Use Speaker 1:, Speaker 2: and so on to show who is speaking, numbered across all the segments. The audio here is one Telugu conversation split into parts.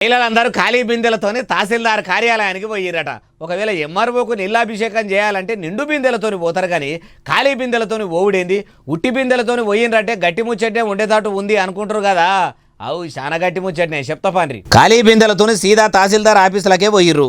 Speaker 1: మహిళలందరూ ఖాళీ బిందెలతోని తహసీల్దార్ కార్యాలయానికి పోయిరట. ఒకవేళ ఎంఆర్ఓకు నీళ్ళాభిషేకం చేయాలంటే నిండు బిందెలతోని పోతారు కానీ ఖాళీ బిందెలతోని పోవుడేంది? ఉట్టి బిందెలతోని పోయిండ్రంటే గట్టి ముచ్చటే ఉండేటట్టు ఉంది అనుకుంటారు కదా. అవు చాలా గట్టి ముచ్చటనే చెప్తా పండ్రి. ఖాళీ బిందెలతోని సీదా తహసీల్దార్ ఆఫీసులకే పోయిర్రు.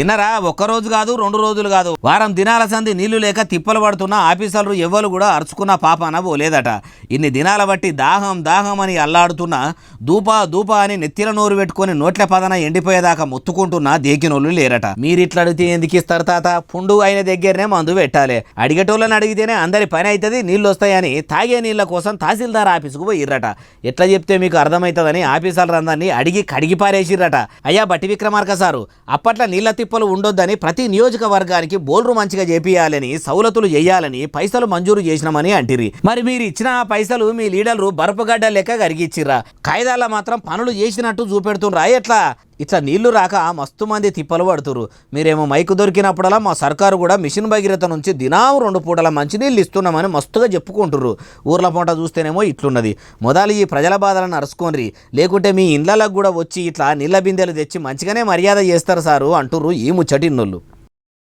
Speaker 1: ఇన్నరా ఒక్కరోజు కాదు 2 రోజులు కాదు, వారం దినాల సంది నీళ్లు లేక తిప్పలు పడుతున్న ఆఫీసర్లు ఎవ్వరు కూడా అరుచుకున్న పాపాన పోలేదట. ఇన్ని దినాల బట్టి దాహం దాహం అని అల్లాడుతున్నా దూపా దూపా అని నెత్తిల నోరు పెట్టుకుని నోట్ల పదన ఎండిపోయేదాకా మొత్తుకుంటున్నా దేకినోళ్ళు లేరట. మీరిట్లా అడిగితే ఎందుకు ఇస్తారు తాత? పుండు అయిన దగ్గరనే మందు పెట్టాలి. అడిగేటోళ్ళని అడిగితేనే అందరి పని అవుతుంది, నీళ్ళు వస్తాయని తాగే నీళ్ల కోసం తహసీల్దార్ ఆఫీసుకు పోయిర్రట. ఎట్లా చెప్తే మీకు అర్థమవుతుందని ఆఫీసర్లు అందరినీ అడిగి కడిగి పారేసిర్రట. అయ్యా బట్టి విక్రమార్క సారు, అప్పట్లో నీళ్ళ తిప్పలు ఉండొద్దని ప్రతి నియోజకవర్గానికి బోల్రు మంచిగా చేపియాలని, సౌలతులు చేయాలని పైసలు మంజూరు చేసినామని అంటిరి. మరి మీరు ఇచ్చిన పైసలు మీ లీడర్లు బరపగడ్డ లెక్క కరిగిచ్చిర్రా? కాయిదాల్లో మాత్రం పనులు చేసినట్టు చూపెడుతుండ్రా? ఎట్లా? ఇట్లా నీళ్లు రాక మస్తు మంది తిప్పలు పడుతురు. మీరేమో మైకు దొరికినప్పుడల్లా మా సర్కారు కూడా మిషన్ భగీరథ నుంచి దినాము 2 పూటల మంచినీళ్ళు ఇస్తున్నామని మస్తుగా చెప్పుకుంటుర్రు. ఊర్ల పూట చూస్తేనేమో ఇట్లున్నది. మొదలు ఈ ప్రజల బాధలను అరుచుకోండి, లేకుంటే మీ ఇండ్లకు కూడా వచ్చి ఇట్లా నీళ్ళ బిందెలు తెచ్చి మంచిగానే మర్యాద చేస్తారు సారు అంటుర్రు ఈ ముచ్చటిన్నోళ్ళు.